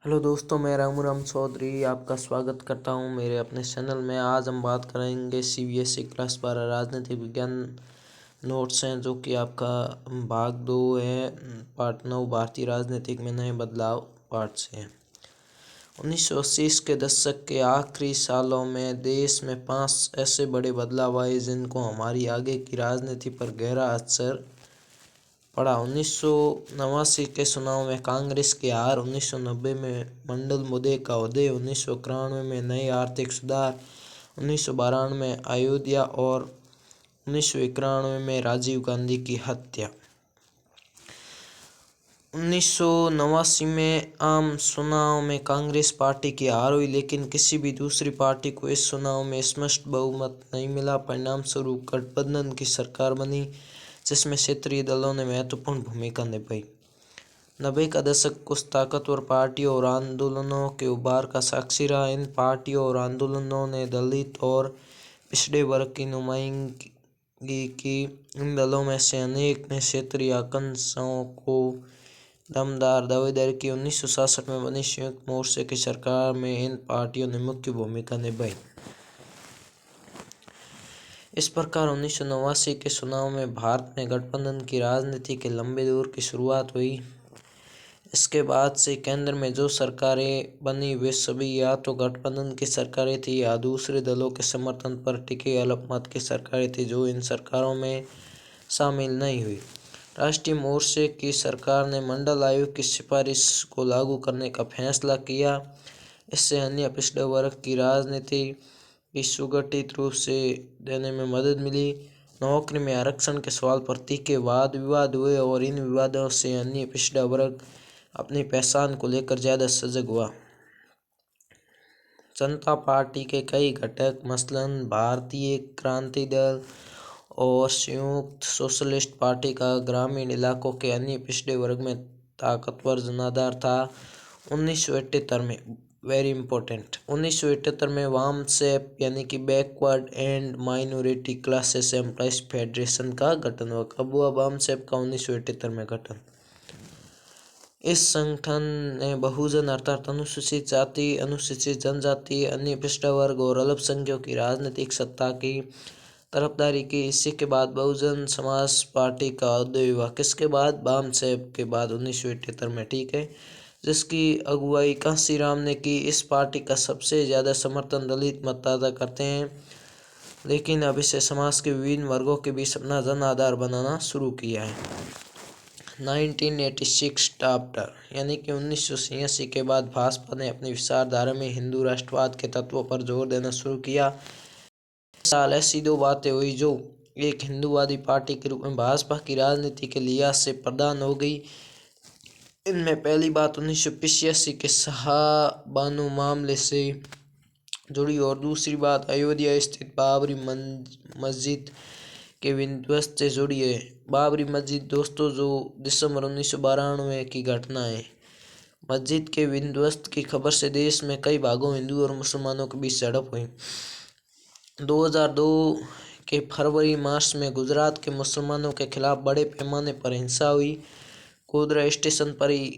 Hello दोस्तों, मैं रामूराम चौधरी आपका स्वागत करता हूं मेरे अपने चैनल में। आज हम बात करेंगे सीबीएसई क्लास 12 राजनीतिक विज्ञान नोट्स हैं, जो कि आपका भाग 2 है। पार्ट 9 भारतीय राजनीतिक में नए बदलाव पार्ट से है। 1980 के दशक के आखिरी सालों में देश में 5 ऐसे बड़े बदलाव आए जिनको हमारी आगे की राजनीति पर गहरा असर पड़ा। 1989 के चुनाव में कांग्रेस की हार, 1990 में मंडल मुद्दे का उदय, 1991 में नए आर्थिक सुधार, 1992 में अयोध्या और 1991 में राजीव गांधी की हत्या। 1989 में आम चुनाव में कांग्रेस पार्टी की हार हुई, लेकिन किसी भी दूसरी पार्टी को इस चुनाव में स्पष्ट बहुमत नहीं मिला। परिणाम स्वरूप गठबंधन की सरकार बनी, जिसमें क्षेत्रीय दलों ने महत्वपूर्ण भूमिका निभाई। 90 का दशक कुछ ताकतवर पार्टियों और आंदोलनों के उभार का साक्षी रहा। इन पार्टियों और आंदोलनों ने दलित और पिछड़े वर्ग की नुमाइंदगी की। इन दलों में से अनेक ने क्षेत्रीय आकांक्षाओं को दमदार दावेदारी की। 1966 में बनी संयुक्त मोर्चे की सरकार में इन पार्टियों ने मुख्य भूमिका निभाई। इस प्रकार 1989 के चुनाव में भारत में गठबंधन की राजनीति के लंबे दौर की शुरुआत हुई। इसके बाद से केंद्र में जो सरकारें बनी वे सभी या तो गठबंधन की सरकारें थी या दूसरे दलों के समर्थन पर टिके अल्पमत की सरकारें थी, जो इन सरकारों में शामिल नहीं हुई। राष्ट्रीय मोर्चे की सरकार ने मंडल आयोग की सिफारिश को लागू करने का फैसला किया। इससे अन्य पिछड़े वर्ग की राजनीति की सुगठित रूप से देने में मदद मिली। नौकरी में आरक्षण के सवाल पर तीखे वाद विवाद हुए और इन विवादों से अन्य पिछड़ा वर्ग अपनी पहचान को लेकर ज्यादा सजग हुआ। जनता पार्टी के कई घटक मसलन भारतीय क्रांति दल और संयुक्त सोशलिस्ट पार्टी का ग्रामीण इलाकों के अन्य पिछड़े वर्ग में ताकतवर जनाधार था। 1978 में वेरी इंपॉर्टेंट 1978 में वामसेप यानी कि backward and minority classes employees federation का गठन हुआ। कब हुआ वामसेप का? 1978 में गठन। इस संगठन ने बहुजन अर्थात अनुसूचित जाति, अनुसूचित जनजाति, अन्य पिछड़ा वर्ग और अल्पसंख्यकों की राजनीतिक सत्ता की तरफदारी की। इसी के बाद बहुजन समाज पार्टी का उदय हुआ। किसके बाद? वामसेप के बाद 1978 में, ठीक है, जिसकी अगुवाई कांशीराम ने की। इस पार्टी का सबसे ज़्यादा समर्थन दलित मतदाता करते हैं, लेकिन अब इसे समाज के विभिन्न वर्गों के बीच अपना जन आधार बनाना शुरू किया है। 1986 आफ्टर यानी कि 1986 के बाद भाजपा ने अपनी विचारधारा में हिंदू राष्ट्रवाद के तत्वों पर जोर देना शुरू किया। इस साल ऐसी दो बातें हुई जो एक हिंदूवादी पार्टी के रूप में भाजपा की राजनीति के लिहाज से प्रदान हो गई। इनमें पहली बात 1985 के शाहबानो मामले से जुड़ी और दूसरी बात अयोध्या स्थित बाबरी मस्जिद के विध्वंस से जुड़ी है। बाबरी मस्जिद दोस्तों, जो दिसंबर 1992 की घटना है। मस्जिद के विध्वंस की खबर से देश में कई भागों में हिंदू और मुसलमानों के बीच झड़प हुई। 2002 के फरवरी मार्च में गुजरात के मुसलमानों के खिलाफ बड़े पैमाने पर हिंसा हुई। गोधरा स्टेशन पर ही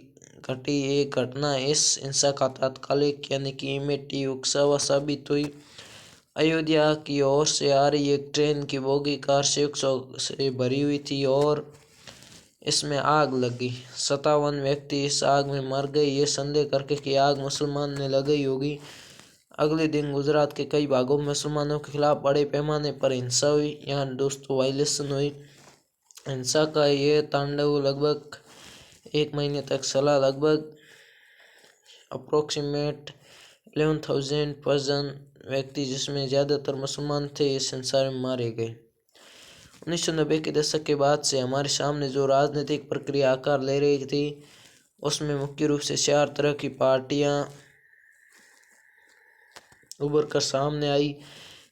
घटी एक घटना इस हिंसा का तात्कालिक यानी कि इमीडिएट उकसावा साबित हुई। अयोध्या की ओर से आ रही एक ट्रेन की बोगी कार संयुक्त से भरी हुई थी और इसमें आग लगी। 57 व्यक्ति इस आग में मर गए, ये संदेह करके कि आग मुसलमान ने लगाई होगी। अगले दिन गुजरात के कई भागों में मुसलमानों के खिलाफ बड़े पैमाने पर हिंसा हुई। यहाँ दोस्तों वायलेशन हुई। हिंसा का यह तांडव लगभग एक महीने तक चला। लगभग अप्रोक्सीमेट 11,000 पर्सन व्यक्ति, जिसमें ज़्यादातर मुसलमान थे, इस हिंसा में मारे गए। 1990 के दशक के बाद से हमारे सामने जो राजनीतिक प्रक्रिया आकार ले रही थी, उसमें मुख्य रूप से 4 तरह की पार्टियां उभर कर सामने आई।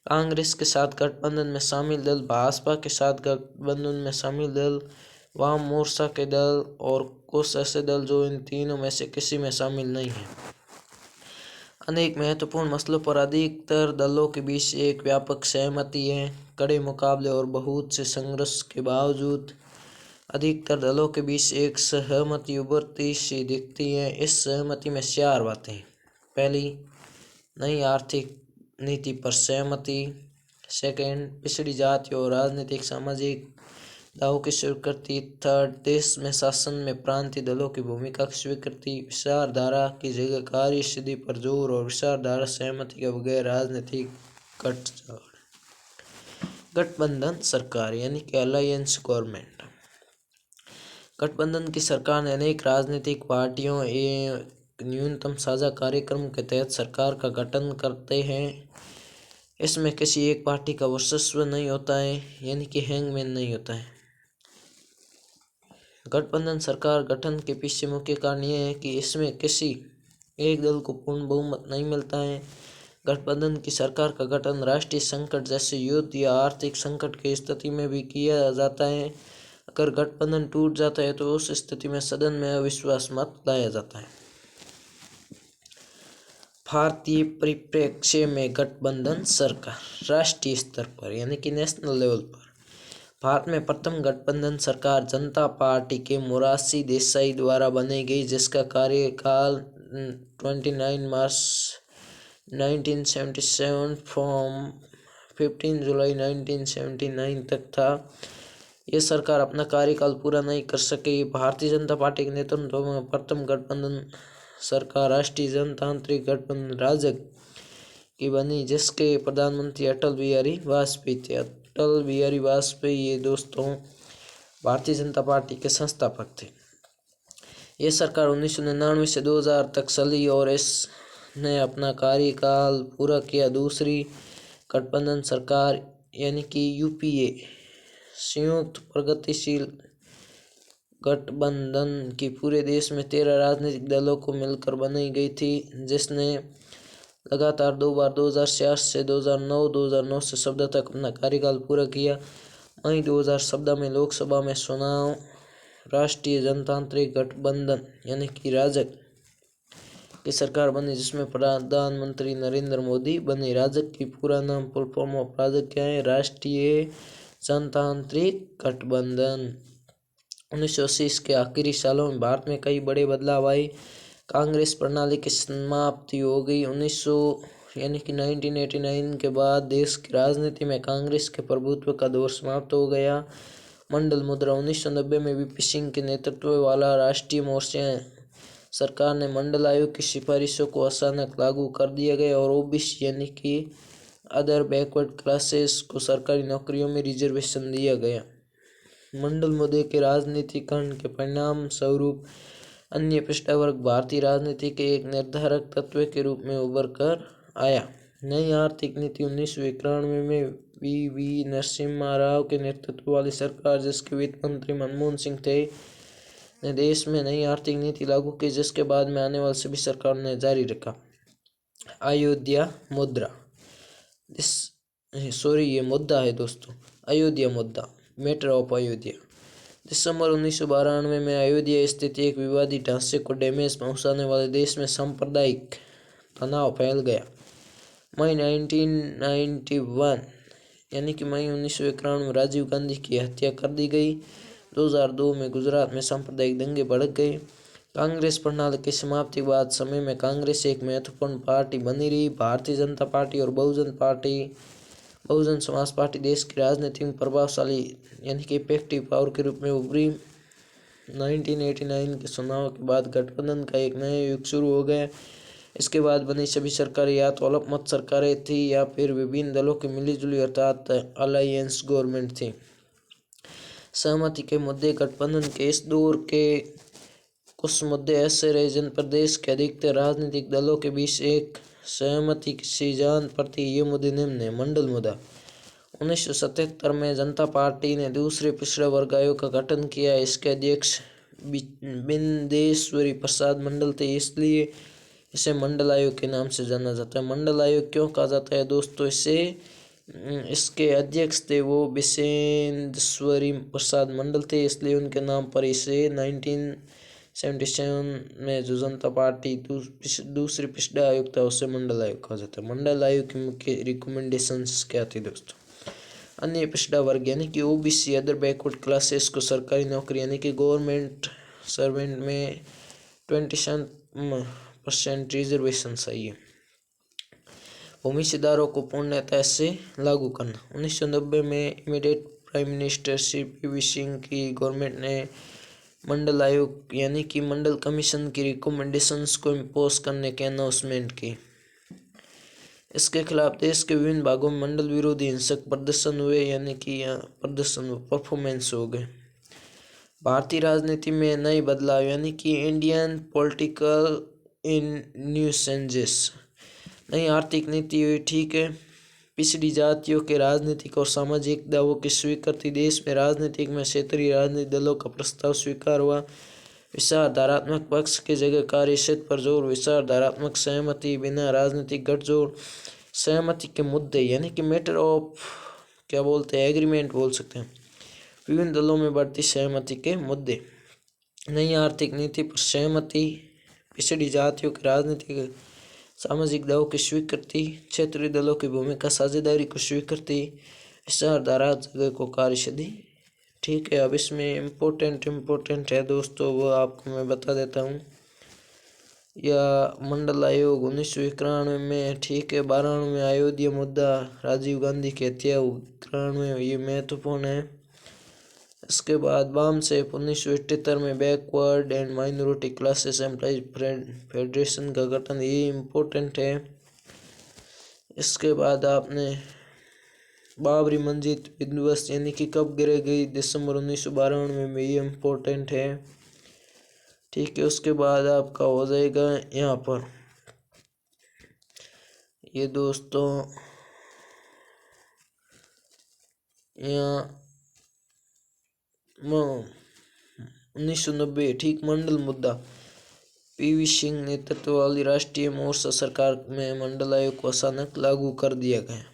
कांग्रेस के साथ गठबंधन में शामिल दल, भाजपा के साथ गठबंधन में शामिल दल, वाम मोर्चा के दल और कुछ ऐसे दल जो इन तीनों में से किसी में शामिल नहीं है। अनेक महत्वपूर्ण मसलों पर अधिकतर दलों के बीच एक व्यापक सहमति है। कड़े मुकाबले और बहुत से संघर्ष के बावजूद अधिकतर दलों के बीच एक सहमति उभरती सी दिखती है। इस सहमति में 4 बातें हैं। पहली, नई आर्थिक नीति पर सहमति। सेकंड, पिछड़ी जातियों और राजनीतिक सामाजिक दावों की स्वीकृति। थर्ड, देश में शासन में प्रांतीय दलों की भूमिका की स्वीकृति। विचारधारा की जगह कार्य सिद्धि पर जोर और विचारधारा सहमति के बगैर राजनीतिक गठबंधन सरकार यानी कि अलायंस गवर्नमेंट। गठबंधन की सरकार ने अनेक राजनीतिक पार्टियों एवं न्यूनतम साझा कार्यक्रम के तहत सरकार का गठन करते हैं। इसमें किसी एक पार्टी का वर्चस्व नहीं होता है, यानी कि हैंगमैन नहीं होता है। गठबंधन सरकार गठन के पीछे मुख्य कारण यह है कि इसमें किसी एक दल को पूर्ण बहुमत नहीं मिलता है। गठबंधन की सरकार का गठन राष्ट्रीय संकट जैसे युद्ध या आर्थिक संकट की स्थिति में भी किया जाता है। अगर गठबंधन टूट जाता है तो उस स्थिति में सदन में अविश्वास मत लाया जाता है। भारतीय परिप्रेक्ष्य में गठबंधन सरकार राष्ट्रीय स्तर पर यानी कि नेशनल लेवल पर भारत में प्रथम गठबंधन सरकार जनता पार्टी के मोरारजी देसाई द्वारा बनाई गई, जिसका कार्यकाल 29 मार्च 1977 फ्रॉम 15 जुलाई 1979 तक था। यह सरकार अपना कार्यकाल पूरा नहीं कर सकी। भारतीय जनता पार्टी के नेतृत्व में प्रथम गठबंधन सरकार राष्ट्रीय जनतांत्रिक गठबंधन राजग की बनी, जिसके प्रधानमंत्री अटल बिहारी वाजपेयी थे। अटल बिहारी वाजपेयी ये दोस्तों भारतीय जनता पार्टी के संस्थापक थे। ये सरकार 1999 से 2000 तक चली और इसने अपना कार्यकाल पूरा किया। दूसरी गठबंधन सरकार यानी कि यूपीए संयुक्त प्रगतिशील गठबंधन की पूरे देश में 13 राजनीतिक दलों को मिलकर बनाई गई थी, जिसने लगातार 2 बार 2004 से 2009 से 2014 तक अपना कार्यकाल पूरा किया। मई 2014 में लोकसभा में चुनाव राष्ट्रीय जनतांत्रिक गठबंधन यानी कि राजग की सरकार बनी, जिसमें प्रधानमंत्री नरेंद्र मोदी बने। राजग की पूरा नाम फुल फॉर्म ऑफ राजग क्या है? राष्ट्रीय जनतांत्रिक गठबंधन। 1980 के आखिरी सालों में भारत में कई बड़े बदलाव आए। कांग्रेस प्रणाली की समाप्ति हो गई। 1989 के बाद देश की राजनीति में कांग्रेस के प्रभुत्व का दौर समाप्त हो गया। मंडल मुद्रा 1990 में वीपी सिंह के नेतृत्व वाला राष्ट्रीय मोर्चा सरकार ने मंडल आयोग की सिफारिशों को अचानक लागू कर दिया गया और ओबीसी यानी कि अदर बैकवर्ड क्लासेस को सरकारी नौकरियों में रिजर्वेशन दिया गया। मंडल मुद्दे के राजनीतिकरण के परिणाम स्वरूप अन्य पिछड़ा वर्ग भारतीय राजनीति के एक निर्धारक तत्व के रूप में उभर कर आया। नई आर्थिक नीति 1991 में वी नरसिम्हा राव के नेतृत्व वाली सरकार, जिसके वित्त मंत्री मनमोहन सिंह थे, ने देश में नई आर्थिक नीति लागू की, जिसके बाद में आने वाली सभी सरकारों ने जारी रखा। अयोध्या मुद्दा ये मुद्दा है दोस्तों। अयोध्या मुद्दा, मैटर ऑफ अयोध्या। दिसंबर 1992 में अयोध्या स्थित एक विवादित ढांचे को डैमेज पहुंचाने वाले देश में सांप्रदायिक तनाव फैल गया। मई 1991 यानी कि मई 1991 में राजीव गांधी की हत्या कर दी गई। 2002 में गुजरात में सांप्रदायिक दंगे भड़क गए। कांग्रेस प्रणाली की समाप्ति के बाद समय में कांग्रेस एक महत्वपूर्ण पार्टी बनी रही। भारतीय जनता पार्टी और बहुजन समाज पार्टी देश की राजनीति में प्रभावशाली यानी कि इफेक्टिव पावर के रूप में उभरी। 1989 के चुनाव के बाद गठबंधन का एक नया युग शुरू हो गया। इसके बाद बनी सभी सरकारें या तो अल्पमत सरकारें थी या फिर विभिन्न दलों की मिलीजुली अर्थात अलायंस गवर्नमेंट थी। सहमति के मुद्दे। गठबंधन के इस दौर के कुछ मुद्दे ऐसे रहे जिन पर देश के अधिकतर राजनीतिक दलों के बीच एक सहमति की जान पड़ती। ये मुद्दे निम्न है। मंडल मुद्दा। 1977 में जनता पार्टी ने दूसरे पिछड़ा वर्ग आयोग का गठन किया। इसके अध्यक्ष बिंदेश्वरी प्रसाद मंडल थे, इसलिए इसे मंडल आयोग के नाम से जाना जाता है। मंडल आयोग क्यों कहा जाता है दोस्तों? इसके अध्यक्ष थे वो बिंदेश्वरी प्रसाद मंडल थे, इसलिए उनके नाम पर इसे 1977 में जो जनता पार्टी दूसरी पिछड़ा आयोग था उसे मंडल आयोग कहा जाता है। मंडल आयोग की मुख्य रिकमेंडेशंस क्या थी दोस्तों? अन्य पिछड़ा वर्ग यानी कि ओबीसी अदर बैकवर्ड क्लासेस को सरकारी नौकरी यानी कि गवर्नमेंट सर्वेंट में 27% रिजर्वेशन चाहिए। भूमिहीनों को पूर्णतः से लागू करना। 1990 में immediate prime minister Shri PV. Singh की गवर्नमेंट ने मंडल आयोग यानी कि मंडल कमीशन की रिकमेंडेशंस को इम्पोज करने की अनाउंसमेंट की। इसके खिलाफ देश के विभिन्न भागों में मंडल विरोधी हिंसक प्रदर्शन हुए यानी कि प्रदर्शन परफॉर्मेंस हो गए। भारतीय राजनीति में नए बदलाव यानी कि इंडियन पॉलिटिकल इन न्यू चेंजेस। नई आर्थिक नीति हुई, ठीक है। पिछड़ी जातियों के राजनीतिक और सामाजिक दावों की स्वीकृति। देश में राजनीतिक में क्षेत्रीय राजनीतिक दलों का प्रस्ताव स्वीकार हुआ। विचारधारात्मक पक्ष की जगह कार्य क्षेत्र पर जोर। विचारधारात्मक सहमति बिना राजनीतिक गठजोड़। सहमति के मुद्दे यानी कि मैटर ऑफ क्या बोलते हैं, एग्रीमेंट बोल सकते हैं। विभिन्न दलों में बढ़ती सहमति के मुद्दे। नई आर्थिक नीति पर सहमति। पिछड़ी जातियों के राजनीतिक सामाजिक दावों की स्वीकृति। क्षेत्रीय दलों की भूमिका साझेदारी को स्वीकृति। विचारधारा जगह को कार्यसिद्धि, ठीक है। अब इसमें इम्पोर्टेंट है दोस्तों, वो आपको मैं बता देता हूँ। या मंडल आयोग 1991 में, ठीक है। 92 में अयोध्या मुद्दा, राजीव गांधी की हत्या 91 ये महत्वपूर्ण है। इसके बाद बाम से 1978 में backward and minority classes employees federation का गठन, ये इम्पोर्टेंट है। इसके बाद आपने बाबरी मस्जिद विध्वंस यानी कि कब गिराई गई, दिसंबर 1992 में, ये इम्पोर्टेंट है, ठीक है। उसके बाद आपका हो जाएगा यहाँ पर ये दोस्तों, यहाँ 1990, ठीक। मंडल मुद्दा। पी.वी. सिंह नेतृत्व वाली राष्ट्रीय मोर्चा सरकार में मंडल आयोग को अचानक लागू कर दिया गया।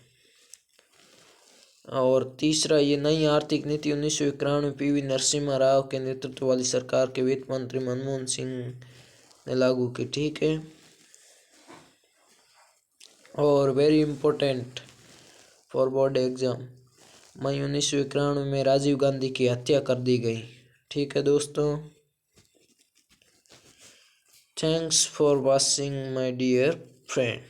और तीसरा, ये नई आर्थिक नीति 1991 में पी.वी. नरसिम्हा राव के नेतृत्व वाली सरकार के वित्त मंत्री मनमोहन सिंह ने लागू की, ठीक है। और very important for board exam, मई 1991 में राजीव गांधी की हत्या कर दी गई, ठीक है दोस्तों। Thanks for watching my dear friend.